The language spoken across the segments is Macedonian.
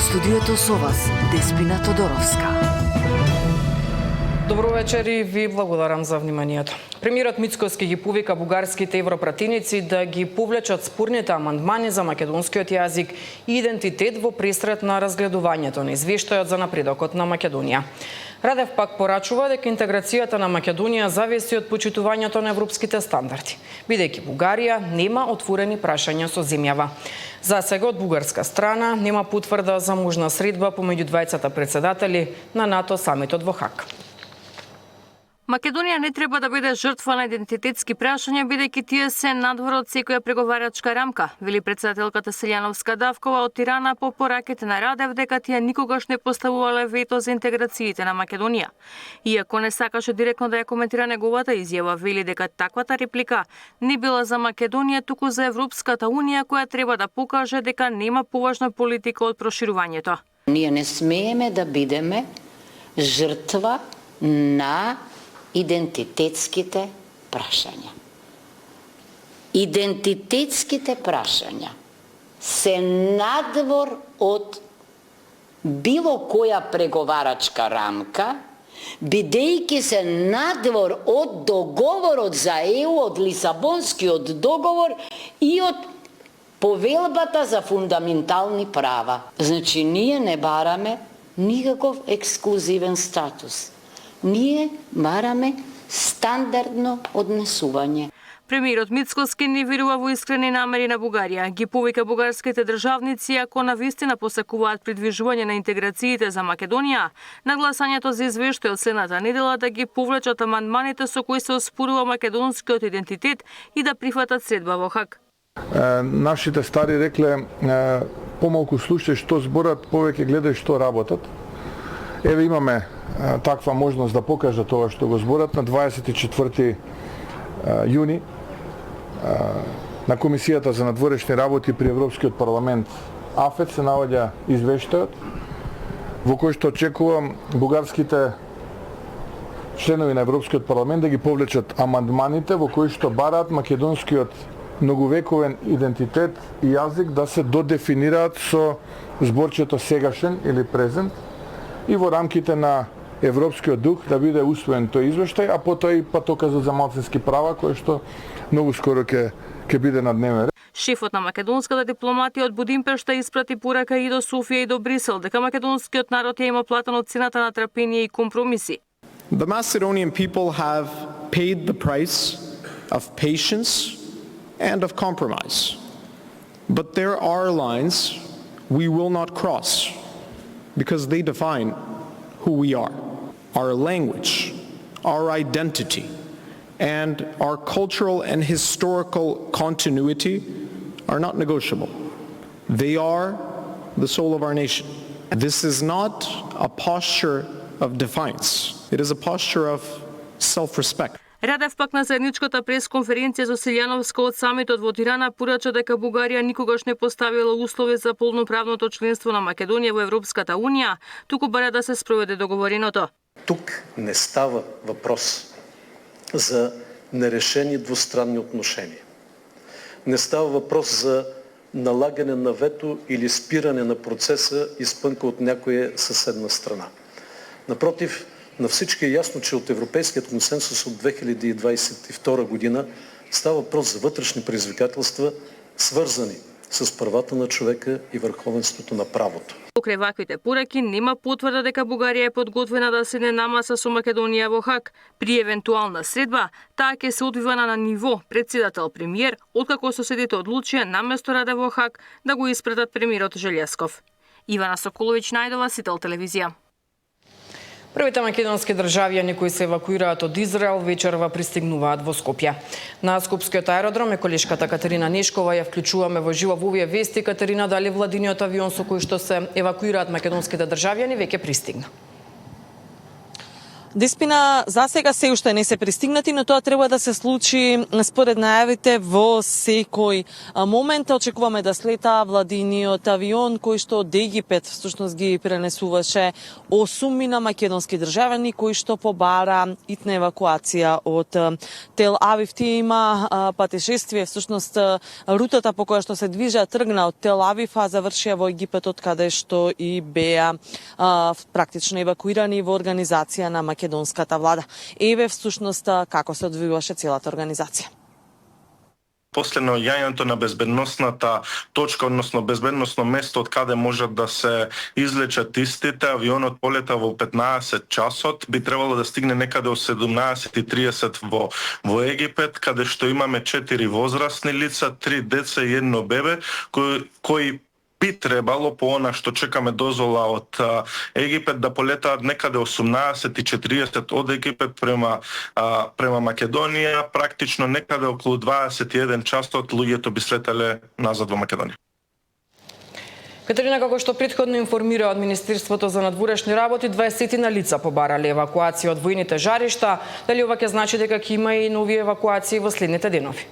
студиото со вас, Деспина Тодоровска. Добро вечер и ви благодарам за вниманието. Премиерот Мицкоски ги повика бугарските европратеници да ги повлечат спорните амандмани за македонскиот јазик и идентитет во пресред на разгледувањето на извештајот за напредокот на Македонија. Радев пак порачува дека интеграцијата на Македонија зависи од почитувањето на европските стандарди, бидејќи Бугарија нема отворени прашања со земјава. За сега од бугарска страна нема потврда за можна средба помеѓу двајцата председатели на НАТО самитот во Хаг. Македонија не треба да биде жртва на идентитетски прашања, бидејќи тие се надвор од секоја преговарачка рамка, вели председателката Селјановска-Давкова од Тирана по пораките на Радев дека тие никогаш не поставувале вето за интеграциите на Македонија. Иако не сакаше директно да ја коментира неговата изјава, вели дека таквата реплика не била за Македонија, туку за Европската Унија, која треба да покаже дека нема поважна политика од проширувањето. Ние не смееме да бидеме жртва на идентитетските прашања. Идентитетските прашања се надвор од било која преговарачка рамка, бидејќи се надвор од договорот за ЕУ, од Лисабонскиот договор и од Повелбата за фундаментални права. Значи, ние не бараме никаков ексклузивен статус. Ние бараме стандардно однесување. Премиерот Мицкоски не верува во искрени намери на Бугарија. Ги повика бугарските државници, ако навистина посакуваат придвижување на интеграциите за Македонија, на гласањето за извештај од следната недела да ги повлечат амандманите со кои се оспорува македонскиот идентитет и да прифатат средба во Хаг. Нашите стари рекле, помалку слушај што зборат, повеќе гледај што работат. Еве имаме таква можност да покажа тоа што го зборат на 24 јуни на Комисијата за надворешни работи при Европскиот парламент АФЕТ се наоѓа извештајот во кој што очекувам бугарските членови на Европскиот парламент да ги повлечат амандманите во кои што бараат македонскиот многувековен идентитет и јазик да се додефинираат со зборчето сегашен или презент и во рамките на европскиот дух да биде усвоен тој извештај, а потоа и патоказот за малцински права кој што многу скоро ќе биде на дневен ред. Шефот на македонската дипломатија од Будимпешта испрати порака и до Софија и до Брисел дека македонскиот народ ја има платено цената на трпение и компромиси. The Macedonian people have paid the price of patience and of compromise. But there are lines we will not cross because they define who we are. Our language, our identity, and our cultural and historical continuity are not negotiable. They are the soul of our nation. This is not a posture of defiance. It is a posture of self-respect. Радев пак на заедничката пресконференција со Селјановска од самитот во Тирана порача дека Бугарија никогаш не поставила услови за полноправното членство на Македонија во Европската Унија, туку бара да се спроведе договореното. Тук не става въпрос за нерешени двустранни отношения. Не става въпрос за налагане на вето или спиране на процеса изпънка от някоя съседна страна. Напротив, на всички е ясно, че от Европейският консенсус от 2022 година става въпрос за вътрешни предизвикателства, свързани с правата на човека и върховенството на правото. Покрај ваквите пораки нема потврда дека Бугарија е подготвена да седне на маса со Македонија во Хаг. При евентуална средба, таа ќе се одвива на ниво председател-премиер, откако соседите одлучија наместо Радев во Хаг да го испратат премиерот Желјасков. Ивана Соколовиќ најдова, Сител телевизија. Првите македонски државјани кои се евакуираат од Израел вечерва пристигнуваат во Скопје. На Скопскиот аеродром е колешката Катерина Нешкова, ја вклучуваме во живо во овие вести. Катерина, дали владиниот авион со кој што се евакуираат македонските државјани веќе пристигна? Деспина, за сега се уште не се пристигнати, но тоа треба да се случи според најавите во секој момент. Очекуваме да слета владиниот авион кој што од Египет всушност ги пренесуваше 8 македонски државјани кои што побара итна евакуација од Тел Авив. Тие има патешествие, всушност рутата по која што се движа тргна од Тел Авив, а завршија во Египет, од каде што и беа практично евакуирани во организација на македонската влада. Еве всушност како се одвиваше целата организација. После наоѓањето на безбедносната точка, односно безбедносно место од каде можат да се излечат истите, авионот полета во 15 часот, би требало да стигне некаде во 17:30 во Египет, каде што имаме 4 возрастни лица, 3 деца и 1 бебе, кои би требало по она што чекаме дозвола од Египет да полетаат некаде 18:40 од Египет према Македонија, практично некаде околу 21 часот луѓето би слетале назад во Македонија. Катерина, како што претходно информира од Министерството за надворешни работи, 20 лица побарале евакуација од војните жаришта. Дали ова ќе значи дека ќе има и нови евакуации во следните денови?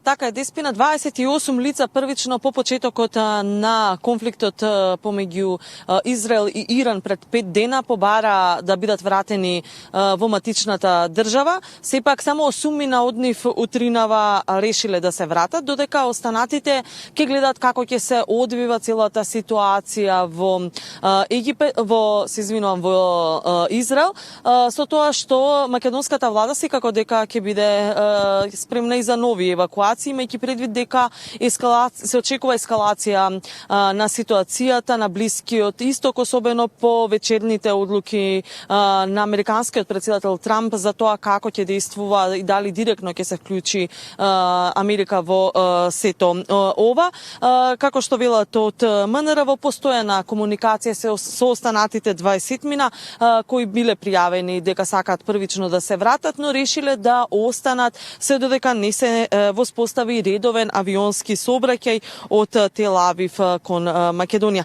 Така е, Деспина, 28 лица првично по почетокот на конфликтот помеѓу Израел и Иран пред 5 дена побара да бидат вратени во матичната држава. Сепак само 8 од нив утринава решиле да се вратат, додека останатите ќе гледат како ќе се одвива целата ситуација во Египет, во Израел, со тоа што македонската влада секако дека ќе биде спремна и за нови евакуации, имајќи предвид дека се очекува ескалација на ситуацијата на Блискиот Исток, особено по вечерните одлуки на американскиот претседател Трамп за тоа како ќе действува и дали директно ќе се вклучи Америка во сето ова. Како што велат од МНР, во постојана комуникација со останатите 20 кои биле пријавени дека сакаат првично да се вратат, но решиле да останат се додека не се воспостави редовен авионски сообраќај од Тел Авив кон Македонија.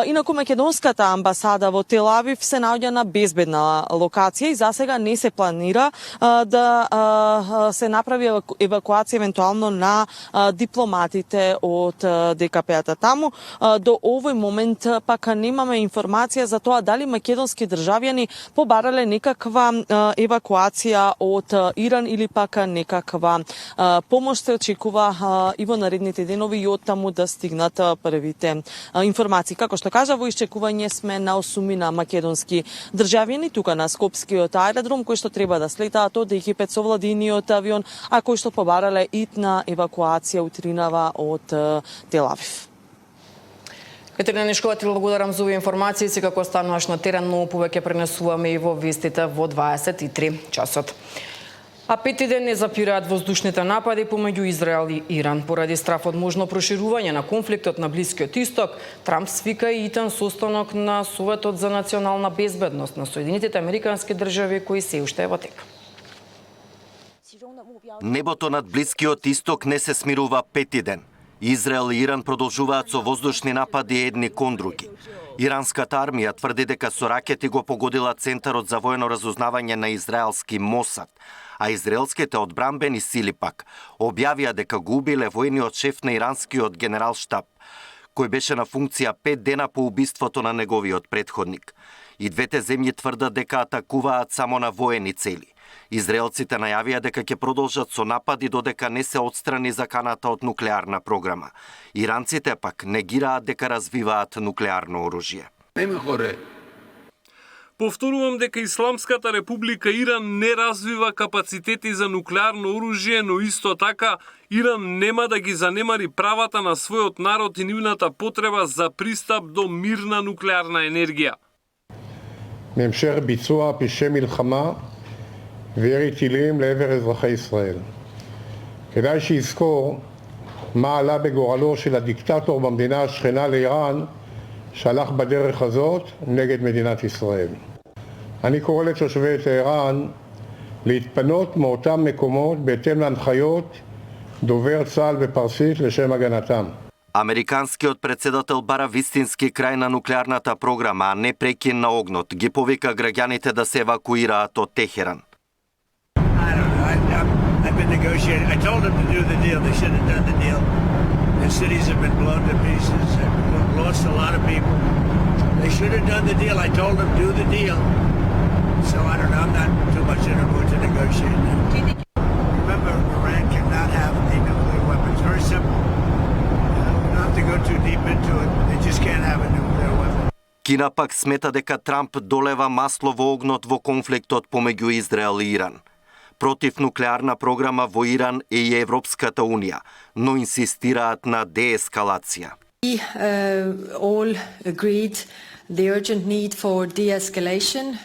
Инаку македонската амбасада во Тел Авив се наоѓа на безбедна локација и засега не се планира да се направи евакуација евентуално на дипломатите од ДКП-та таму. До овој момент пак немаме информација за тоа дали македонски државјани побарале некаква евакуација од Иран или пак некаква помош. Се очекува и во наредните денови и оттаму да стигнат првите информации. Како што кажа, во исчекување сме на 8 македонски државјани тука на Скопскиот аеродром, кои што треба да слетаат од Египет со владиниот авион, а кои што побарале итна евакуација утринава од Тел Авив. Катерина Нишкова, ти благодарам за овие информации. Сега како стануваш на терен, многу повеќе пренесуваме и во вестите во 23 часот. А 5 ден не запираат воздушните напади помеѓу Израел и Иран. Поради страф од можно проширување на конфликтот на Блискиот Исток, Трамп свика и итен состанок на Советот за национална безбедност на Соединетите Американски држави, кои се уште е во тек. Небото над Блискиот Исток не се смирува 5 ден. Израел и Иран продолжуваат со воздушни напади едни кон други. Иранската армија тврди дека со ракети го погодила Центарот за воено разузнавање на израелски Мосад, а израелските одбранбени сили пак објавија дека го убиле војниот шеф на иранскиот генералштаб, кој беше на функција 5 дена по убиството на неговиот претходник. И двете земји тврдат дека атакуваат само на воени цели. Израелците најавија дека ќе продолжат со напади додека не се отстрани заканата од нуклеарна програма. Иранците пак негираат дека развиваат нуклеарно оружје. Повторувам дека Исламската република Иран не развива капацитети за нуклеарно оружје, но исто така Иран нема да ги занемари правата на својот народ и нивната потреба за пристап до мирна нуклеарна енергија. בהמשך ביצוע פשעי מלחמה וירי טילים לעבר אזרחי ישראל. כדאי שיזכור מה עלה בגורלו של הדיקטטור במדינה השכנה לאיראן שהלך בדרך הזאת נגד מדינת ישראל. אני קורא לתושבי טהרן להתפנות מאותם מקומות בהתאם להנחיות דובר צה"ל בפרסית לשם הגנתם. Американскиот председател бара вистински крај на нуклеарната програма, а не прекин на огнот. Ги повика граѓаните да се евакуираат од Техеран. I've been negotiating. I told them to do the deal. They should have done the deal. The cities have been blown to pieces. They've lost a lot of people. They should have done the deal. I told them do the deal. So I don't know. I'm not too much in a mood to negotiate now. Remember, Iran cannot have a nuclear weapon. It's very simple. We don't have to go too deep into it. They just can't have a nuclear weapon. Кина пак смета дека Трамп долева масло во огнот во конфликтот помеѓу Израел и Иран. Против нуклеарна програма во Иран е и Европската Унија, но инсистираат на деескалација. We all agreed the urgent need for de-escalation.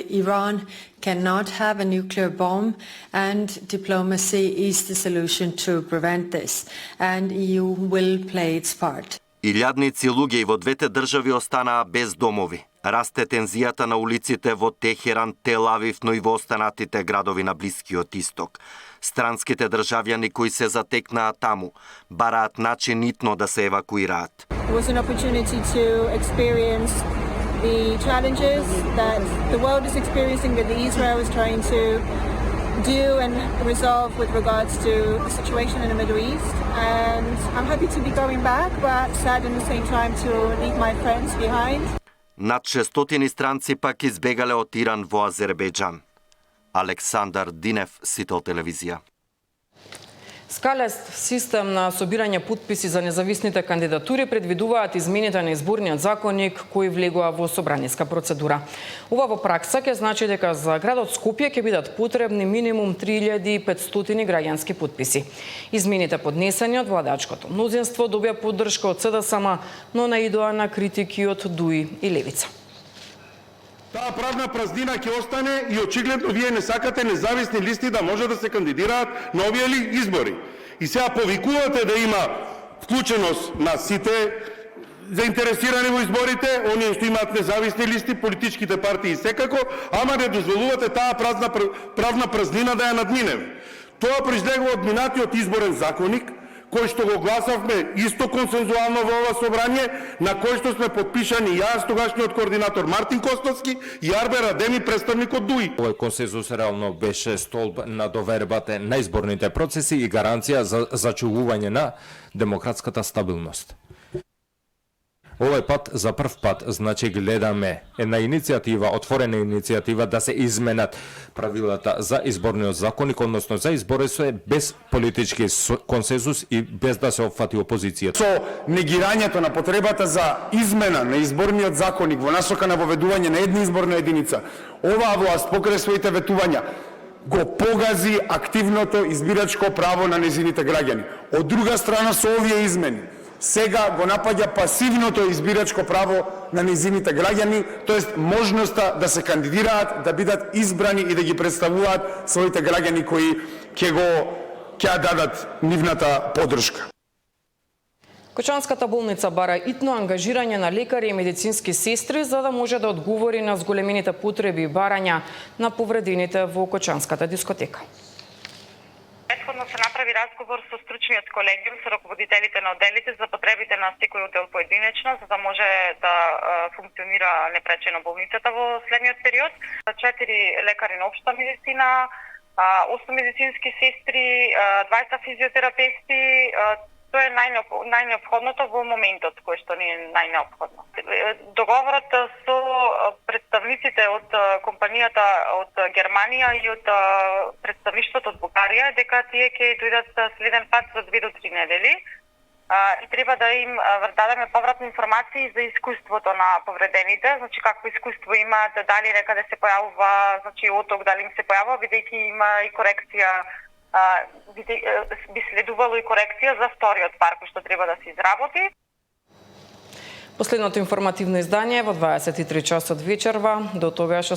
Iran cannot have a nuclear bomb, and diplomacy is the solution to prevent this. And EU will play its part. Илјадници луѓе во двете држави останаа без домови. Расте тензијата на улиците во Техеран, Тел Авив, но и во останатите градови на Блискиот Исток. Странските државјани кои се затекнаа таму бараат начин итно да се евакуираат. It was an opportunity to experience the challenges that the world is experiencing, that Israel is trying to do and resolve with regards to the situation in the Middle East. And I'm happy to be going back, but sad in the same time to leave my friends behind. Над 600 странци пак избегале од Иран во Азербејџан. Александар Динев, Сител телевизија. Скалест систем на собирање потписи за независните кандидатури предвидуваат измените на изборниот законник кои влегува во собраниска процедура. Ова во пракса ќе значи дека за градот Скопје ќе бидат потребни минимум 3500 граѓански потписи. Измените поднесени од владачкото мнозинство добија поддршка од СДСМ, но наидоа на критики од ДУИ и Левица. Таа правна празнина ќе остане и очигледно вие не сакате независни листи да може да се кандидираат на овие избори. И сега повикувате да има вклученост на сите заинтересирани во изборите, оние што имаат независни листи, политичките партии секако, ама не дозволувате таа правна празнина да ја надминеме. Тоа произлегува од минатиот изборен законник, кој што го гласавме исто консензуално во ова собрание, на кој што сме подпишани јас, тогашниот координатор Мартин Костовски и Арбер Адеми, представник од ДУИ. Овој консензус реално беше столб на довербата на изборните процеси и гаранција за зачувување на демократската стабилност. Овој пат, за прв пат, значи гледаме една иницијатива, отворена иницијатива да се изменат правилата за изборниот законник, односно за избори без политички консензус и без да се опфати опозицијата. Со негирањето на потребата за измена на изборниот законник во насока на воведување на една изборна единица, оваа власт покрај своите ветувања го погази активното избирачко право на незините граѓани. Од друга страна, со овие измени сега го напаѓа пасивното избирачко право на незините граѓани, тоест можноста да се кандидираат, да бидат избрани и да ги представуваат своите граѓани кои ќе дадат нивната поддршка. Кочанската болница бара итно ангажирање на лекари и медицински сестри за да може да одговори на зголемените потреби и барања на повредените во Кочанската дискотека. Предходно се направи разговор со стручниот колегиум, со раководителите на оделите за потребите на секој одел поединечно, за да може да функционира непречено болницата во следниот период. 4 лекари на општа медицина, 8 медицински сестри, 20 физиотерапевти. Тоа е најнеопходното во моментот, кој што ни е најнеопходно. Договорот со представниците од компанијата од Германија и од представништвото од Бугарија е дека тие ќе дојдат следен пат за 2 до 3 недели и треба да им дадеме повратни информации за искуството на повредените, значи какво искуство имаат, дали некаде се појавува, значи оток, дали им се појавува, бидејќи има и корекција, би следувало и корекција за вториот пар кој што треба да се изработи. Последното информативно издание во 23 часот вечерва. До тогаш